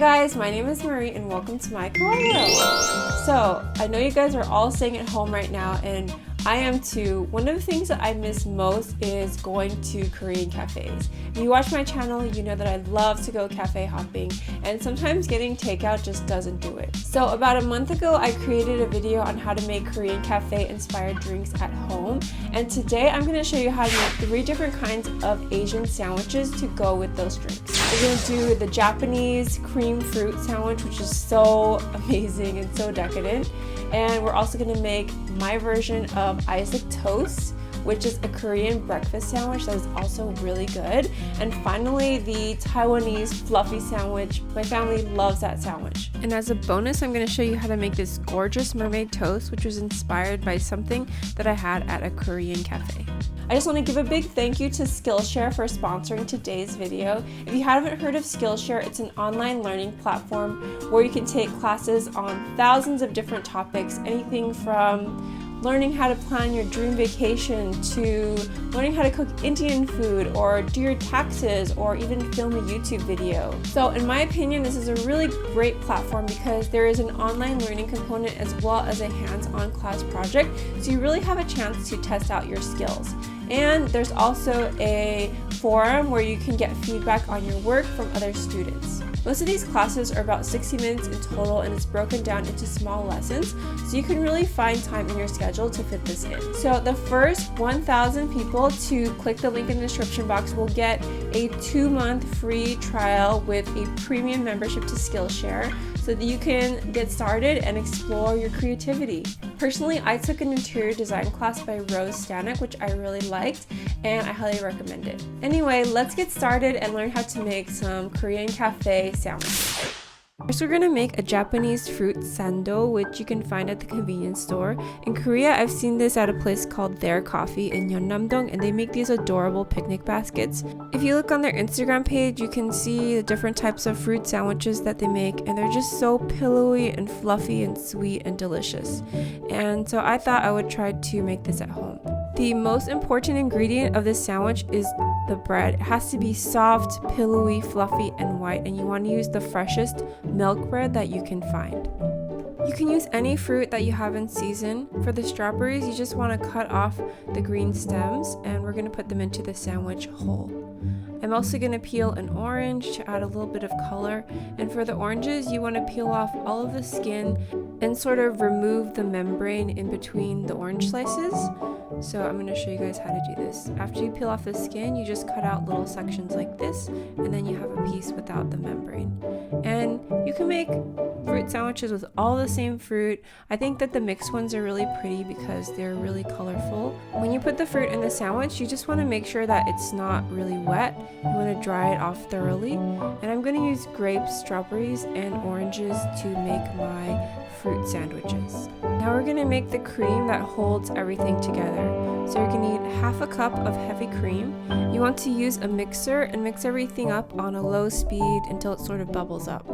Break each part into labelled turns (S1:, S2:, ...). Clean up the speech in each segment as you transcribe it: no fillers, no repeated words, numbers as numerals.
S1: guys, my name is Marie and welcome to my Kawaii world. So, I know you guys are all staying at home right now and I am too. One of the things that I miss most is going to Korean cafes. If you watch my channel, you know that I love to go cafe hopping and sometimes getting takeout just doesn't do it. So about a month ago, I created a video on how to make Korean cafe inspired drinks at home. And today I'm going to show you how to make 3 different kinds of Asian sandwiches to go with those drinks. We're going to do the Japanese cream fruit sandwich, which is so amazing and so decadent. And we're also going to make my version of Issac Toast, which is a Korean breakfast sandwich that is also really good. And finally, the Taiwanese fluffy sandwich. My family loves that sandwich. And as a bonus, I'm going to show you how to make this gorgeous mermaid toast, which was inspired by something that I had at a Korean cafe. I just want to give a big thank you to Skillshare for sponsoring today's video. If you haven't heard of Skillshare, it's an online learning platform where you can take classes on thousands of different topics, anything from learning how to plan your dream vacation to learning how to cook Indian food or do your taxes or even film a YouTube video. So in my opinion, this is a really great platform because there is an online learning component as well as a hands-on class project, so you really have a chance to test out your skills. And there's also a forum where you can get feedback on your work from other students. Most of these classes are about 60 minutes in total and it's broken down into small lessons, so you can really find time in your schedule to fit this in. So the first 1,000 people to click the link in the description box will get a 2-month free trial with a premium membership to Skillshare so that you can get started and explore your creativity. Personally, I took an interior design class by Rose Stanek, which I really liked, and I highly recommend it. Anyway, let's get started and learn how to make some Korean cafe sandwiches. First, we're going to make a Japanese fruit sando, which you can find at the convenience store. In Korea, I've seen this at a place called Their Coffee in Yeonnam-dong, and they make these adorable picnic baskets. If you look on their Instagram page, you can see the different types of fruit sandwiches that they make, and they're just so pillowy and fluffy and sweet and delicious. And so I thought I would try to make this at home. The most important ingredient of this sandwich is the bread. It has to be soft, pillowy, fluffy, and white, and you want to use the freshest milk bread that you can find. You can use any fruit that you have in season. For the strawberries, you just want to cut off the green stems, and we're going to put them into the sandwich whole. I'm also going to peel an orange to add a little bit of color, and for the oranges, you want to peel off all of the skin and sort of remove the membrane in between the orange slices. So I'm going to show you guys how to do this. After you peel off the skin, you just cut out little sections like this, and then you have a piece without the membrane. And you can make fruit sandwiches with all the same fruit. I think that the mixed ones are really pretty because they're really colorful. When you put the fruit in the sandwich, you just want to make sure that it's not really wet. You want to dry it off thoroughly. And I'm going to use grapes, strawberries, and oranges to make my fruit sandwiches. Now we're going to make the cream that holds everything together. So you're going to need half a cup of heavy cream. You want to use a mixer and mix everything up on a low speed until it sort of bubbles up.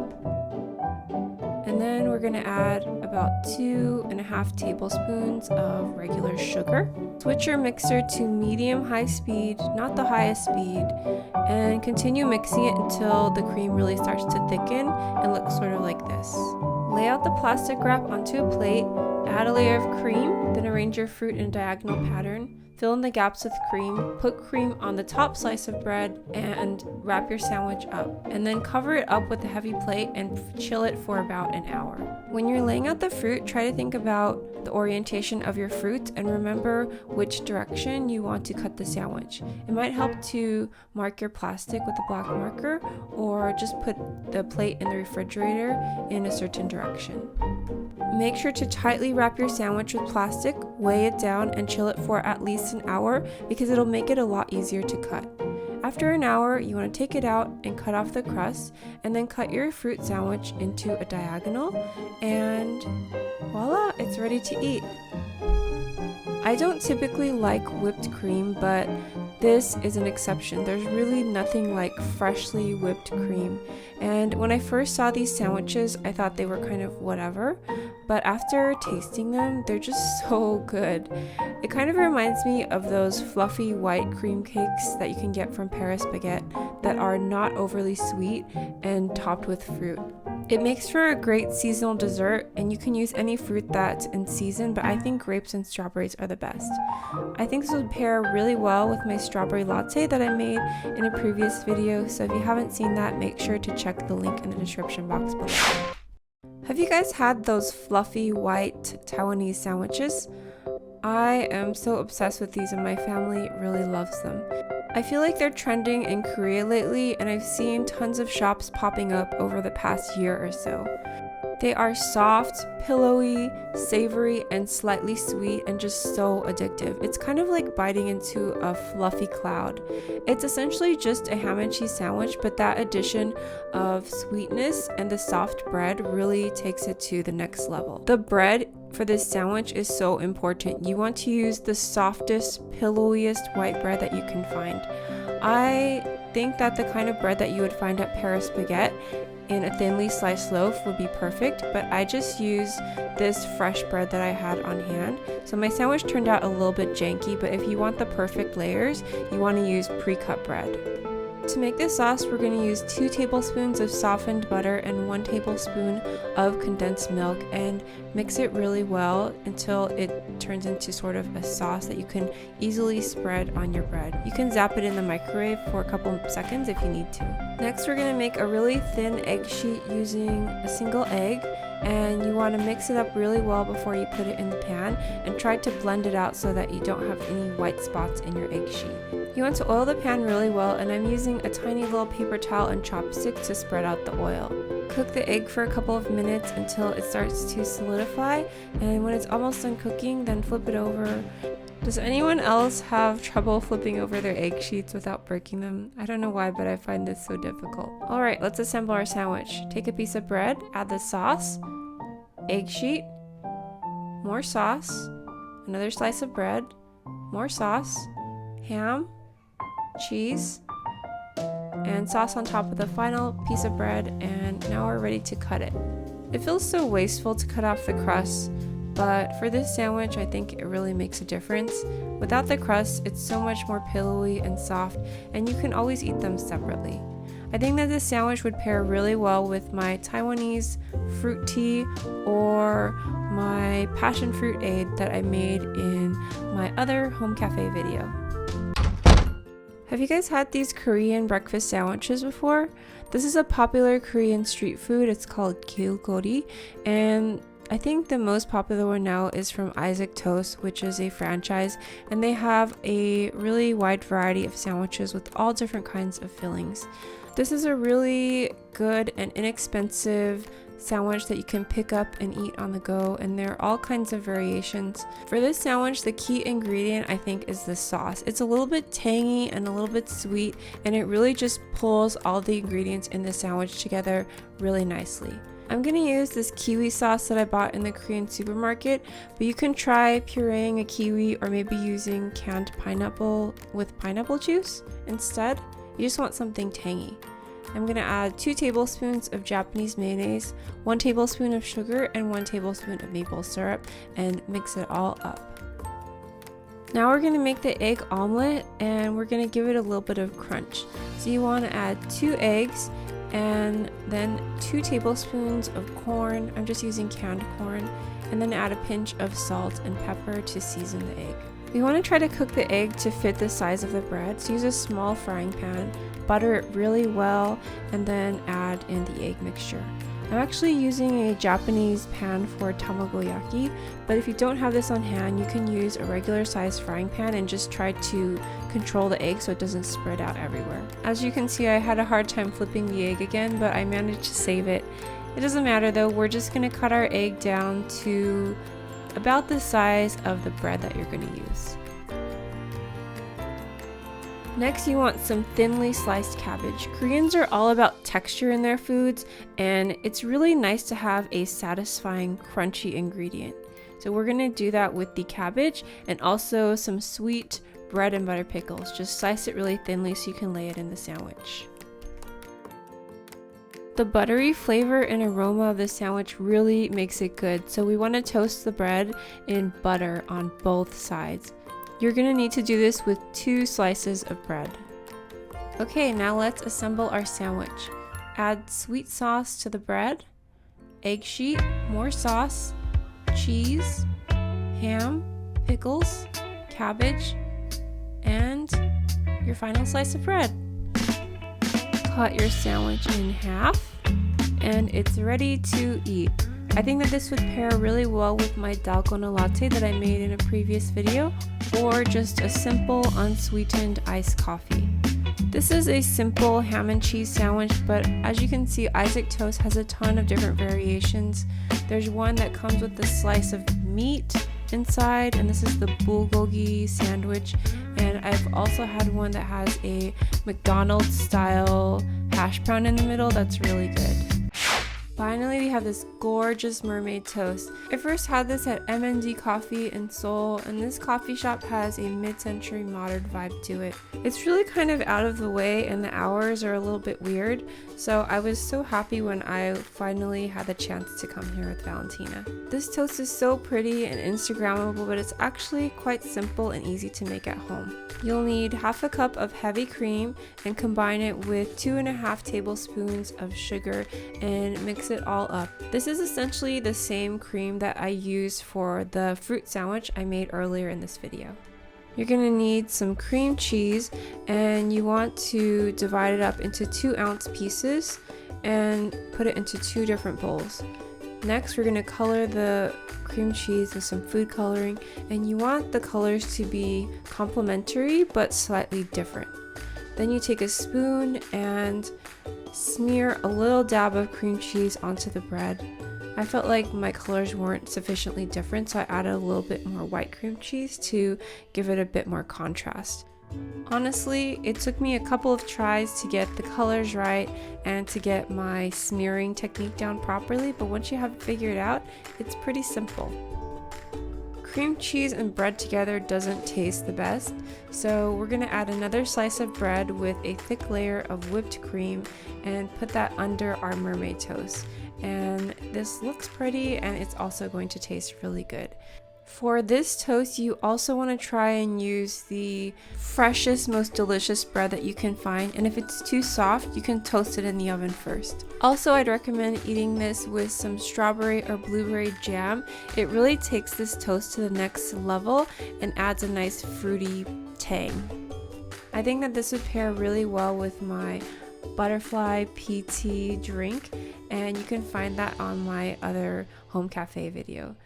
S1: And then we're going to add about 2.5 tablespoons of regular sugar. Switch your mixer to medium-high speed, not the highest speed, and continue mixing it until the cream really starts to thicken and look sort of like this. Lay out the plastic wrap onto a plate, add a layer of cream, then arrange your fruit in a diagonal pattern. Fill in the gaps with cream, put cream on the top slice of bread, and wrap your sandwich up. And then cover it up with a heavy plate and chill it for about an hour. When you're laying out the fruit, try to think about the orientation of your fruit and remember which direction you want to cut the sandwich. It might help to mark your plastic with a black marker or just put the plate in the refrigerator in a certain direction. Make sure to tightly wrap your sandwich with plastic, weigh it down, and chill it for at least an hour because it'll make it a lot easier to cut. After an hour, you want to take it out and cut off the crust, and then cut your fruit sandwich into a diagonal, and voila, it's ready to eat. I don't typically like whipped cream, but this is an exception. There's really nothing like freshly whipped cream. And when I first saw these sandwiches, I thought they were kind of whatever, but after tasting them, they're just so good. It kind of reminds me of those fluffy white cream cakes that you can get from Paris Baguette that are not overly sweet and topped with fruit. It makes for a great seasonal dessert, and you can use any fruit that's in season, but I think grapes and strawberries are the best. I think this would pair really well with my strawberry latte that I made in a previous video, so if you haven't seen that, make sure to check the link in the description box below. Have you guys had those fluffy white Taiwanese sandwiches? I am so obsessed with these and my family really loves them. I feel like they're trending in Korea lately, and I've seen tons of shops popping up over the past year or so. They are soft, pillowy, savory, and slightly sweet, and just so addictive. It's kind of like biting into a fluffy cloud. It's essentially just a ham and cheese sandwich, but that addition of sweetness and the soft bread really takes it to the next level. The bread for this sandwich is so important. You want to use the softest, pillowiest white bread that you can find. I think that the kind of bread that you would find at Paris Baguette in a thinly sliced loaf would be perfect, but I just used this fresh bread that I had on hand. So my sandwich turned out a little bit janky, but if you want the perfect layers, you want to use pre-cut bread. To make this sauce, we're going to use 2 tablespoons of softened butter and 1 tablespoon of condensed milk, and mix it really well until it turns into sort of a sauce that you can easily spread on your bread. You can zap it in the microwave for a couple seconds if you need to. Next, we're going to make a really thin egg sheet using a single egg, and you want to mix it up really well before you put it in the pan, and try to blend it out so that you don't have any white spots in your egg sheet. You want to oil the pan really well, and I'm using a tiny little paper towel and chopstick to spread out the oil. Cook the egg for a couple of minutes until it starts to solidify, and when it's almost done cooking, then flip it over. Does anyone else have trouble flipping over their egg sheets without breaking them? I don't know why, but I find this so difficult. Alright, let's assemble our sandwich. Take a piece of bread, add the sauce, egg sheet, more sauce, another slice of bread, more sauce, ham, cheese, and sauce on top of the final piece of bread, and now we're ready to cut it. It feels so wasteful to cut off the crust, but for this sandwich I think it really makes a difference. Without the crust, it's so much more pillowy and soft, and you can always eat them separately. I think that this sandwich would pair really well with my Taiwanese fruit tea or my passion fruit aid that I made in my other home cafe video. Have you guys had these Korean breakfast sandwiches before? This is a popular Korean street food. It's called gilgori, and I think the most popular one now is from Issac Toast, which is a franchise, and they have a really wide variety of sandwiches with all different kinds of fillings. This is a really good and inexpensive sandwich that you can pick up and eat on the go, and there are all kinds of variations. For this sandwich, the key ingredient I think is the sauce. It's a little bit tangy and a little bit sweet, and it really just pulls all the ingredients in the sandwich together really nicely. I'm gonna use this kiwi sauce that I bought in the Korean supermarket, but you can try pureeing a kiwi or maybe using canned pineapple with pineapple juice instead. You just want something tangy. I'm going to add 2 tablespoons of Japanese mayonnaise, 1 tablespoon of sugar, and 1 tablespoon of maple syrup, and mix it all up. Now we're going to make the egg omelet, and we're going to give it a little bit of crunch. So you want to add 2 eggs and then 2 tablespoons of corn. I'm just using canned corn, and then add a pinch of salt and pepper to season the egg. We want to try to cook the egg to fit the size of the bread, so use a small frying pan, butter it really well, and then add in the egg mixture. I'm actually using a Japanese pan for tamagoyaki, but if you don't have this on hand, you can use a regular sized frying pan and just try to control the egg so it doesn't spread out everywhere. As you can see, I had a hard time flipping the egg again, but I managed to save it. It doesn't matter though, we're just going to cut our egg down to about the size of the bread that you're going to use. Next, you want some thinly sliced cabbage. Koreans are all about texture in their foods, and it's really nice to have a satisfying, crunchy ingredient. So we're going to do that with the cabbage and also some sweet bread and butter pickles. Just slice it really thinly so you can lay it in the sandwich. The buttery flavor and aroma of the sandwich really makes it good, so we want to toast the bread in butter on both sides. You're going to need to do this with 2 slices of bread. Okay, now let's assemble our sandwich. Add sweet sauce to the bread, egg sheet, more sauce, cheese, ham, pickles, cabbage, and your final slice of bread. Cut your sandwich in half, and it's ready to eat. I think that this would pair really well with my dalgona latte that I made in a previous video, or just a simple unsweetened iced coffee. This is a simple ham and cheese sandwich, but as you can see, Issac Toast has a ton of different variations. There's one that comes with a slice of meat inside, and this is the bulgogi sandwich, and I've also had one that has a McDonald's style hash brown in the middle that's really good. Finally, we have this gorgeous mermaid toast. I first had this at MND Coffee in Seoul, and this coffee shop has a mid-century modern vibe to it. It's really kind of out of the way, and the hours are a little bit weird, so I was so happy when I finally had the chance to come here with Valentina. This toast is so pretty and Instagrammable, but it's actually quite simple and easy to make at home. You'll need half a cup of heavy cream and combine it with 2.5 tablespoons of sugar and mix it all up. This is essentially the same cream that I used for the fruit sandwich I made earlier in this video. You're going to need some cream cheese, and you want to divide it up into 2-ounce pieces and put it into 2 different bowls. Next, we're going to color the cream cheese with some food coloring, and you want the colors to be complementary but slightly different. Then you take a spoon and smear a little dab of cream cheese onto the bread. I felt like my colors weren't sufficiently different, so I added a little bit more white cream cheese to give it a bit more contrast. Honestly, it took me a couple of tries to get the colors right and to get my smearing technique down properly, but once you have it figured out, it's pretty simple. Cream cheese and bread together doesn't taste the best, so we're going to add another slice of bread with a thick layer of whipped cream and put that under our mermaid toast. And this looks pretty, and it's also going to taste really good. For this toast, you also want to try and use the freshest, most delicious bread that you can find, and if it's too soft, you can toast it in the oven first. Also, I'd recommend eating this with some strawberry or blueberry jam. It really takes this toast to the next level and adds a nice fruity tang. I think that this would pair really well with my butterfly PT drink, and you can find that on my other home cafe video.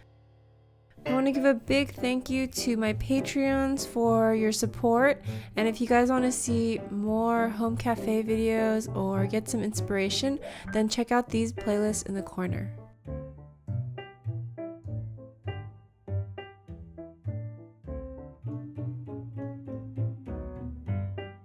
S1: I want to give a big thank you to my Patreons for your support, and if you guys want to see more home cafe videos or get some inspiration, then check out these playlists in the corner.